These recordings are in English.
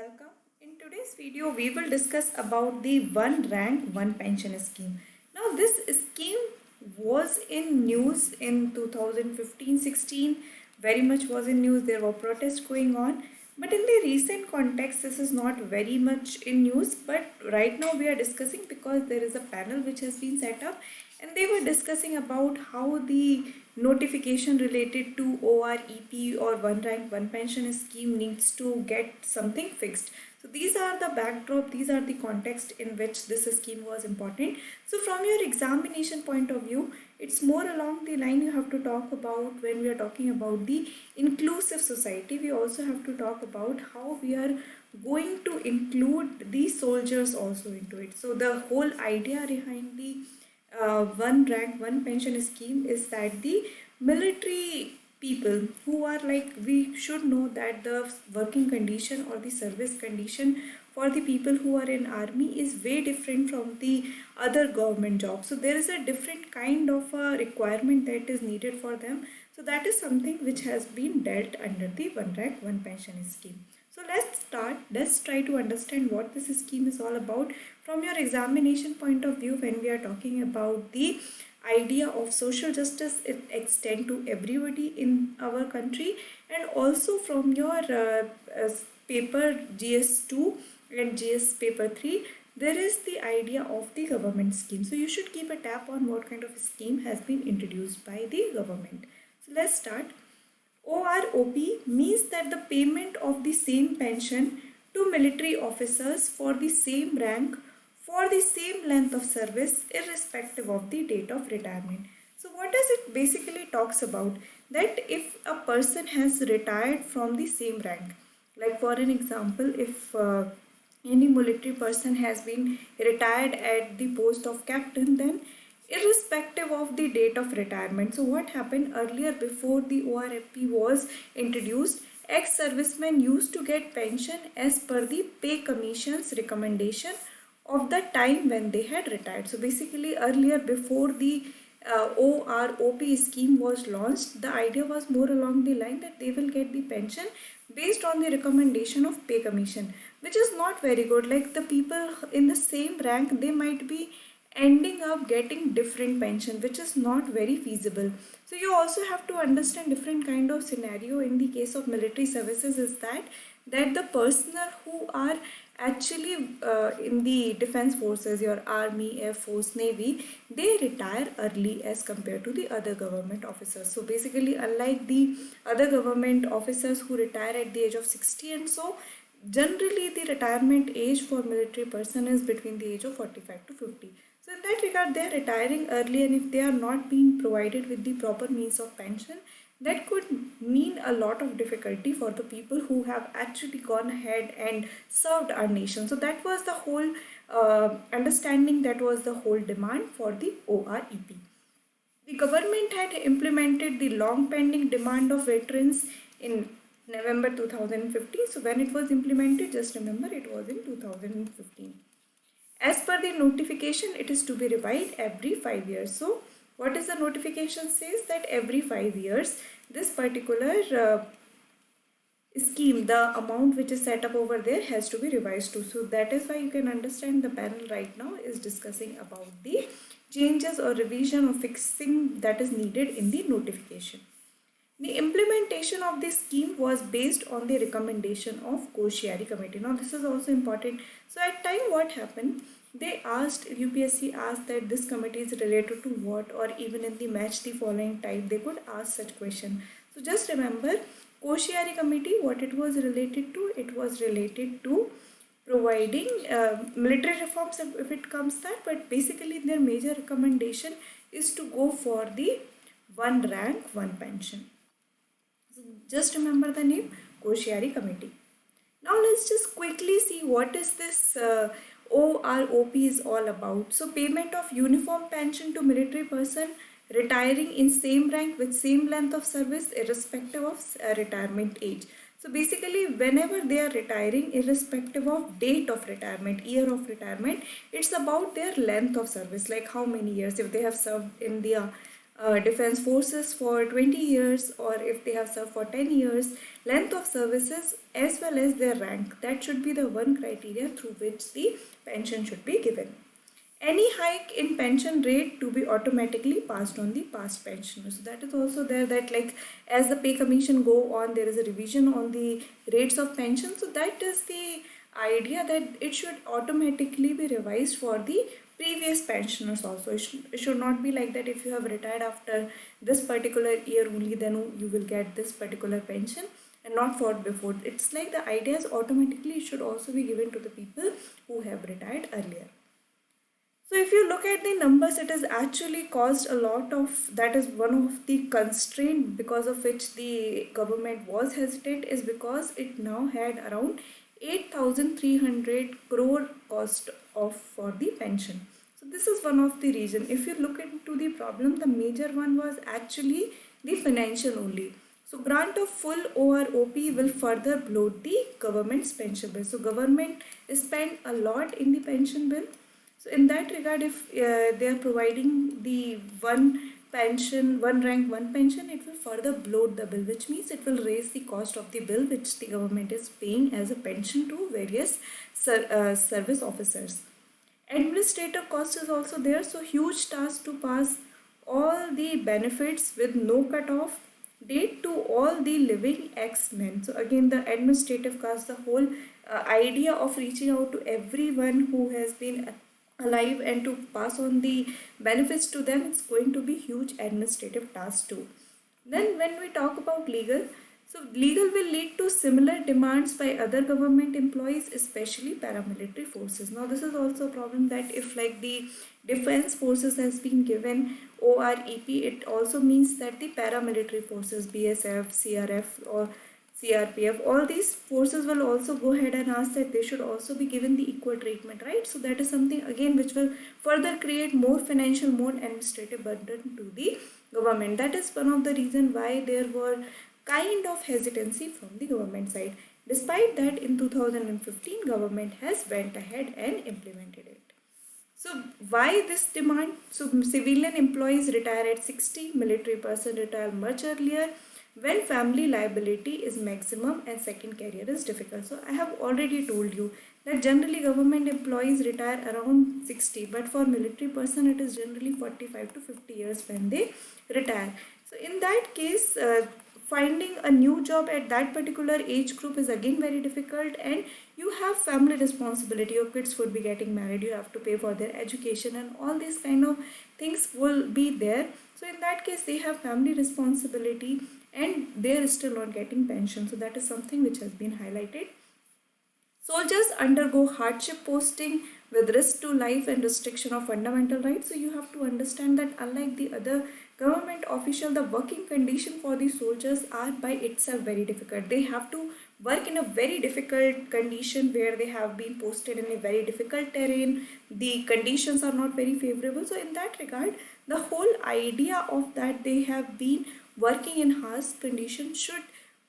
Welcome. In today's video, we will discuss about the one rank, one pension scheme. Now, this scheme was in news in 2015-16. Very much was in news. There were protests going on. But in the recent context, this is not very much in news. But right now, we are discussing because there is a panel which has been set up, and they were discussing about how the notification related to OREP or one rank one pension scheme needs to get something fixed. So these are the backdrop, these are the context in which this scheme was important. So from your examination point of view, it's more along the line you have to talk about when we are talking about the inclusive society. We also have to talk about how we are going to include the soldiers also into it. So the whole idea behind the one rank one pension scheme is that the military people who are like, we should know that the working condition or the service condition for the people who are in army is way different from the other government jobs. So there is a different kind of a requirement that is needed for them. So that is something which has been dealt under the one rank one pension scheme. So let's start. Let's try to understand what this scheme is all about from your examination point of view. When we are talking about the idea of social justice, it extend to everybody in our country, and also from your paper GS2 and GS paper 3, there is the idea of the government scheme. So you should keep a tab on what kind of scheme has been introduced by the government. So let's start. OROP means that the payment of the same pension to military officers for the same rank for the same length of service irrespective of the date of retirement. So what does it basically talks about? That if a person has retired from the same rank, like for an example, if any military person has been retired at the post of captain, then irrespective of the date of retirement. So what happened earlier, before the ORFP was introduced, ex-servicemen used to get pension as per the pay commission's recommendation of the time when they had retired. So basically earlier, before the OROP scheme was launched, the idea was more along the line that they will get the pension based on the recommendation of pay commission, which is not very good. Like the people in the same rank, they might be ending up getting different pension, which is not very feasible. So you also have to understand different kind of scenario in the case of military services is that the personnel who are actually in the defense forces, your army, air force, navy, they retire early as compared to the other government officers. So basically, unlike the other government officers who retire at the age of 60, and so generally the retirement age for military person is between the age of 45 to 50. So in that regard, they are retiring early, and if they are not being provided with the proper means of pension, that could mean a lot of difficulty for the people who have actually gone ahead and served our nation. So that was the whole understanding, that was the whole demand for the OREP. The government had implemented the long pending demand of veterans in November 2015. So when it was implemented, just remember it was in 2015. As per the notification, it is to be revised every 5 years. So what is the notification says? That every 5 years, this particular scheme, the amount which is set up over there has to be revised too. So that is why you can understand the panel right now is discussing about the changes or revision or fixing that is needed in the notification. The implementation of this scheme was based on the recommendation of Koshyari committee. Now this is also important. So at time what happened, they asked, UPSC asked that this committee is related to what, or even in the match the following type, they could ask such question. So just remember, Koshyari committee, what it was related to, it was related to providing military reforms if it comes that, but basically their major recommendation is to go for the one rank, one pension. So just remember the name, Koshyari committee. Now let's just quickly see what is this OROP is all about. So payment of uniform pension to military person retiring in same rank with same length of service irrespective of retirement age. So basically whenever they are retiring, irrespective of date of retirement, year of retirement, it's about their length of service, like how many years, if they have served in the defense forces for 20 years, or if they have served for 10 years, length of services as well as their rank. That should be the one criteria through which the pension should be given. Any hike in pension rate to be automatically passed on the past pensioners. So that is also there, that like as the pay commission go on, there is a revision on the rates of pension. So that is the idea, that it should automatically be revised for the previous pensioners also. It should not be like that if you have retired after this particular year only, then you will get this particular pension and not for before. It's like the idea is automatically it should also be given to the people who have retired earlier. So if you look at the numbers, it has actually caused a lot of, that is one of the constraint because of which the government was hesitant, is because it now had around 8,300 crore cost of for the pension. So this is one of the reason. If you look into the problem, the major one was actually the financial only. So grant of full OROP will further bloat the government's pension bill. So government spent a lot in the pension bill. So in that regard, if they are providing the one pension, one rank, one pension, it will further bloat the bill, which means it will raise the cost of the bill which the government is paying as a pension to various service officers. Administrative cost is also there, so huge task to pass all the benefits with no cutoff date to all the living ex-men. So again, the administrative cost, the whole idea of reaching out to everyone who has been alive and to pass on the benefits to them, it's going to be huge administrative task too. Then when we talk about legal, so legal will lead to similar demands by other government employees, especially paramilitary forces. Now this is also a problem, that if like the defense forces has been given OREP, it also means that the paramilitary forces, BSF, CRF or CRPF, all these forces will also go ahead and ask that they should also be given the equal treatment, right? So that is something again which will further create more financial, more administrative burden to the government. That is one of the reasons why there were kind of hesitancy from the government side. Despite that, in 2015, government has went ahead and implemented it. So why this demand? So civilian employees retire at 60, military person retire much earlier when family liability is maximum and second career is difficult. So I have already told you that generally government employees retire around 60, but for military person it is generally 45 to 50 years when they retire. So in that case, finding a new job at that particular age group is again very difficult, and you have family responsibility. Your kids would be getting married, you have to pay for their education, and all these kind of things will be there. So in that case they have family responsibility and they are still not getting pension. So that is something which has been highlighted. Soldiers undergo hardship posting with risk to life and restriction of fundamental rights. So you have to understand that unlike the other government official, the working condition for the soldiers are by itself very difficult. They have to work in a very difficult condition where they have been posted in a very difficult terrain. The conditions are not very favorable. So in that regard, the whole idea of that they have been working in harsh conditions should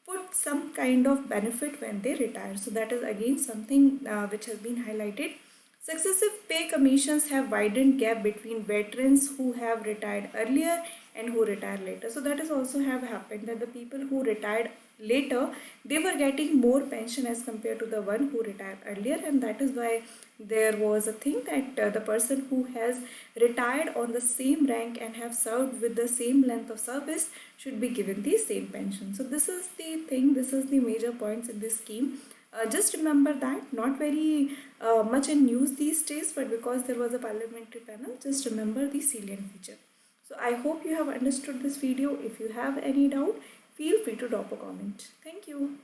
put some kind of benefit when they retire. So that is again something which has been highlighted. Successive pay commissions have widened gap between veterans who have retired earlier and who retire later. So that is also have happened, that the people who retired later, they were getting more pension as compared to the one who retired earlier, and that is why there was a thing that the person who has retired on the same rank and have served with the same length of service should be given the same pension. So this is the thing, this is the major points in this scheme. Just remember that, not very much in news these days, but because there was a parliamentary panel, just remember the salient feature. So I hope you have understood this video. If you have any doubt, feel free to drop a comment. Thank you.